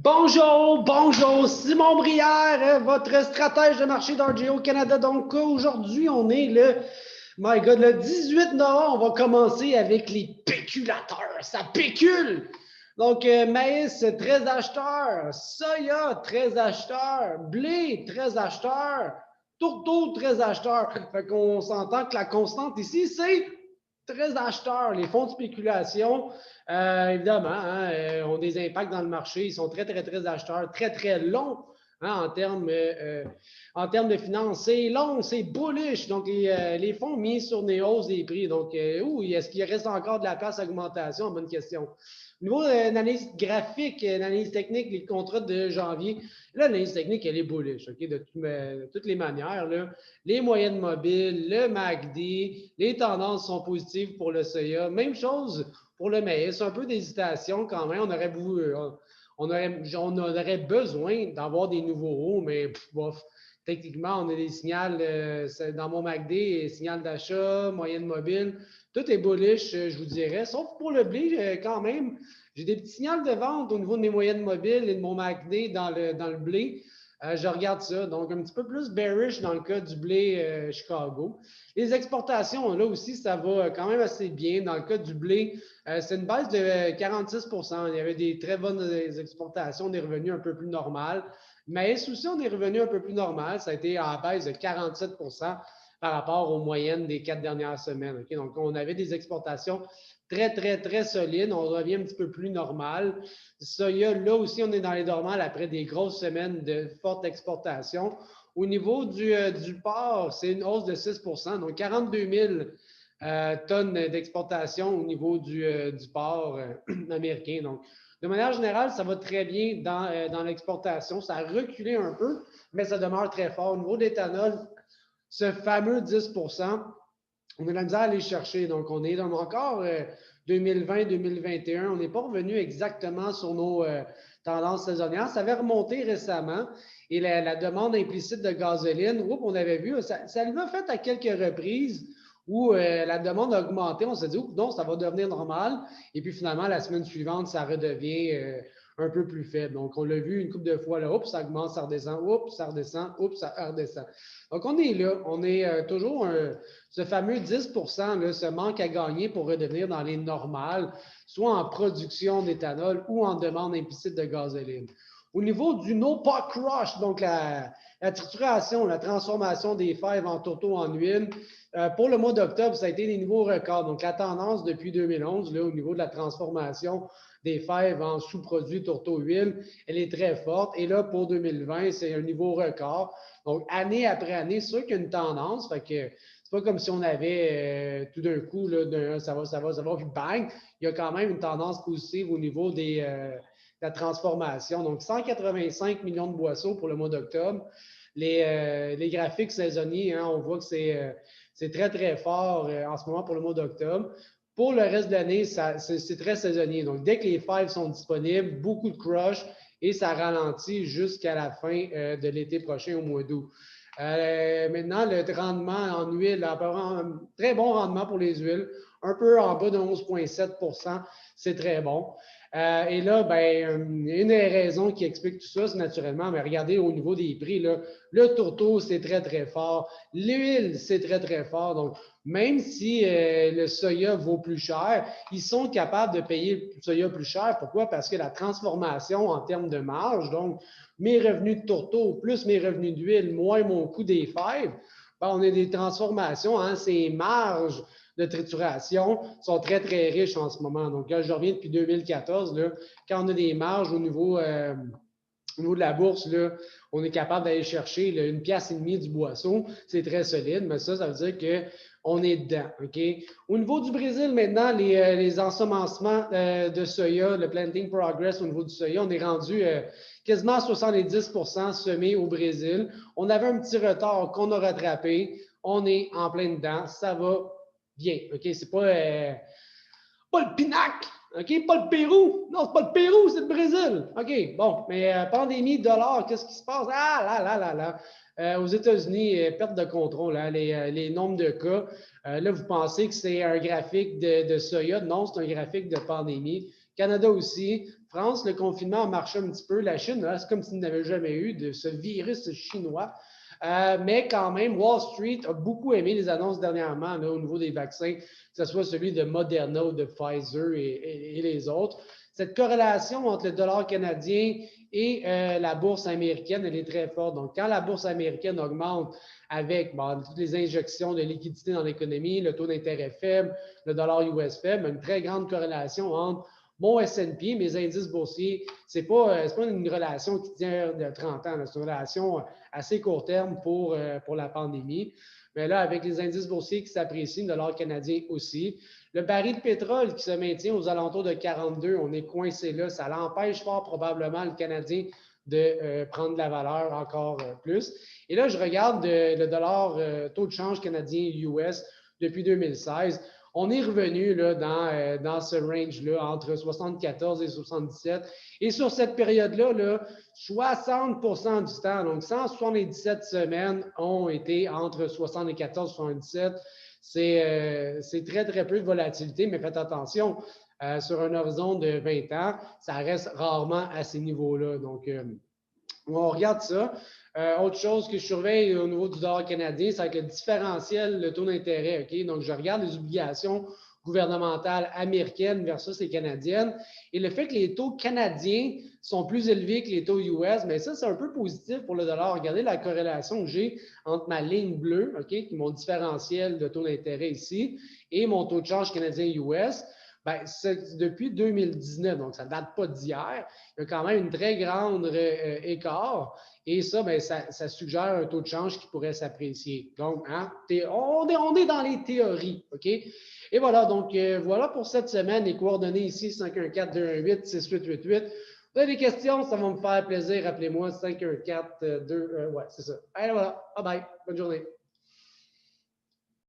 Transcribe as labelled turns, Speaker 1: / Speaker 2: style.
Speaker 1: Bonjour, bonjour, Simon Brière, votre stratège de marché d'RGO Canada. Donc aujourd'hui, on est le 18 novembre. On va commencer avec les péculateurs. Ça pécule! Donc maïs, 13 acheteurs, soya, 13 acheteurs, blé, 13 acheteurs, tourteau, 13 acheteurs. Fait qu'on s'entend que la constante ici, c'est 13 acheteurs. Les fonds de spéculation, évidemment, ont des impacts dans le marché. Ils sont très, très, très acheteurs, très, très longs en termes de finances. C'est long, c'est bullish. Donc, les fonds mis sur des hausses des prix. Donc, est-ce qu'il reste encore de la place à augmentation? Bonne question. Au niveau de l'analyse graphique, l'analyse technique, les contrats de janvier, l'analyse technique, elle est bullish, OK, de toutes les manières. Là. Les moyennes mobiles, le MACD, les tendances sont positives pour le soya. Même chose pour le maïs, un peu d'hésitation quand même. On aurait besoin d'avoir des nouveaux hauts, mais bof, techniquement, on a des signaux dans mon MACD, signal d'achat, moyenne mobile. Tout est bullish, je vous dirais. Sauf pour le blé, quand même. J'ai des petits signaux de vente au niveau de mes moyennes mobiles et de mon MACD dans le blé. Je regarde ça. Donc, un petit peu plus bearish dans le cas du blé Chicago. Les exportations, là aussi, ça va quand même assez bien. Dans le cas du blé, c'est une baisse de 46 %. Il y avait des très bonnes exportations, des revenus un peu plus normales. Mais aussi, on est revenu un peu plus normal. Ça a été à baisse de 47 % par rapport aux moyennes des 4 dernières semaines. Okay? Donc, on avait des exportations très, très, très solides. On revient un petit peu plus normal. Soya, là aussi, on est dans les normales après des grosses semaines de forte exportation. Au niveau du porc, c'est une hausse de 6 %, donc 42 000 tonnes d'exportation au niveau du porc américain. Donc, de manière générale, ça va très bien dans l'exportation. Ça a reculé un peu, mais ça demeure très fort. Au niveau de l'éthanol, ce fameux 10 %, on a de la misère à aller chercher. Donc, on est encore 2020-2021. On n'est pas revenu exactement sur nos tendances saisonnières. Ça avait remonté récemment et la demande implicite de gasoline, on avait vu, ça l'a fait à quelques reprises où la demande a augmenté. On s'est dit, non, ça va devenir normal. Et puis finalement, la semaine suivante, ça redevient un peu plus faible. Donc, on l'a vu une couple de fois, là, ça augmente, ça redescend, ça redescend, ça redescend. Donc, on est là. On est toujours ce fameux 10 % là, ce manque à gagner pour redevenir dans les normales, soit en production d'éthanol ou en demande implicite de gasoline. Au niveau du no-pot crush, donc la trituration, la transformation des fèves en tourteaux en huile, pour le mois d'octobre, ça a été des nouveaux records. Donc, la tendance depuis 2011, là, au niveau de la transformation des fèves en sous-produits tourteaux-huile, elle est très forte. Et là, pour 2020, c'est un niveau record. Donc, année après année, c'est sûr qu'il y a une tendance. Fait que c'est pas comme si on avait tout d'un coup, là, ça va, puis bang. Il y a quand même une tendance positive au niveau de la transformation. Donc, 185 millions de boisseaux pour le mois d'octobre. Les graphiques saisonniers, on voit que c'est très, très fort en ce moment pour le mois d'octobre. Pour le reste de l'année, c'est très saisonnier. Donc, dès que les fèves sont disponibles, beaucoup de crush et ça ralentit jusqu'à la fin de l'été prochain au mois d'août. Maintenant, le rendement en huile, un très bon rendement pour les huiles, un peu en bas de 11,7 %, c'est très bon. Et là, ben, une des raisons qui explique tout ça, c'est naturellement, mais regardez au niveau des prix, là, le tourteau, c'est très, très fort. L'huile, c'est très, très fort. Donc, même si le soya vaut plus cher, ils sont capables de payer le soya plus cher. Pourquoi? Parce que la transformation en termes de marge, donc mes revenus de tourteau plus mes revenus d'huile, moins mon coût des fèves, ben, on a des transformations, ces marges de trituration sont très, très riches en ce moment. Donc, là, je reviens depuis 2014, là, quand on a des marges au niveau de la bourse, là, on est capable d'aller chercher là, 1,5 $ du boisseau. C'est très solide, mais ça veut dire qu'on est dedans. Okay? Au niveau du Brésil, maintenant, les ensemencements de soya, le planting progress au niveau du soya, on est rendu quasiment à 70 % semés au Brésil. On avait un petit retard qu'on a rattrapé. On est en plein dedans. Ça va bien. OK? C'est pas le pinacle. OK? Pas le Pérou. Non, c'est pas le Pérou, c'est le Brésil. OK, bon. Mais pandémie, dollar, qu'est-ce qui se passe? Ah, là. Aux États-Unis, perte de contrôle, hein, les nombres de cas. Là, vous pensez que c'est un graphique de soya. Non, c'est un graphique de pandémie Canada aussi. France, le confinement a marché un petit peu. La Chine, là, c'est comme s'il n'avait jamais eu de ce virus chinois. Mais quand même, Wall Street a beaucoup aimé les annonces dernièrement là, au niveau des vaccins, que ce soit celui de Moderna ou de Pfizer et les autres. Cette corrélation entre le dollar canadien et la bourse américaine, elle est très forte. Donc, quand la bourse américaine augmente avec toutes les injections de liquidités dans l'économie, le taux d'intérêt faible, le dollar US faible, une très grande corrélation entre mon S&P, mes indices boursiers, ce n'est pas une relation qui tient de 30 ans, c'est une relation assez court terme pour la pandémie. Mais là, avec les indices boursiers qui s'apprécient, le dollar canadien aussi. Le baril de pétrole qui se maintient aux alentours de 42, on est coincé là. Ça l'empêche fort probablement le Canadien de prendre de la valeur encore plus. Et là, je regarde le dollar taux de change canadien-US depuis 2016. On est revenu là, dans ce range-là, entre 74 et 77. Et sur cette période-là, là, 60% du temps, donc 177 semaines, ont été entre 74 et 77. C'est très, très peu de volatilité, mais faites attention, sur un horizon de 20 ans, ça reste rarement à ces niveaux-là. Donc, on regarde ça. Autre chose que je surveille au niveau du dollar canadien, c'est avec le différentiel, le taux d'intérêt. Okay? Donc, je regarde les obligations gouvernementales américaines versus les canadiennes. Et le fait que les taux canadiens sont plus élevés que les taux US, mais ça, c'est un peu positif pour le dollar. Regardez la corrélation que j'ai entre ma ligne bleue, okay, qui est mon différentiel de taux d'intérêt ici, et mon taux de change canadien-US. Ben, c'est depuis 2019, donc ça ne date pas d'hier. Il y a quand même une très grande écart. Et ça, ben, ça suggère un taux de change qui pourrait s'apprécier. Donc, hein, on est dans les théories, OK? Et voilà, donc voilà pour cette semaine. Les coordonnées ici, 514-218-6888. Vous avez des questions, ça va me faire plaisir. Appelez-moi 514-2... ouais, c'est ça. Allez, voilà. Bye bye. Bonne journée.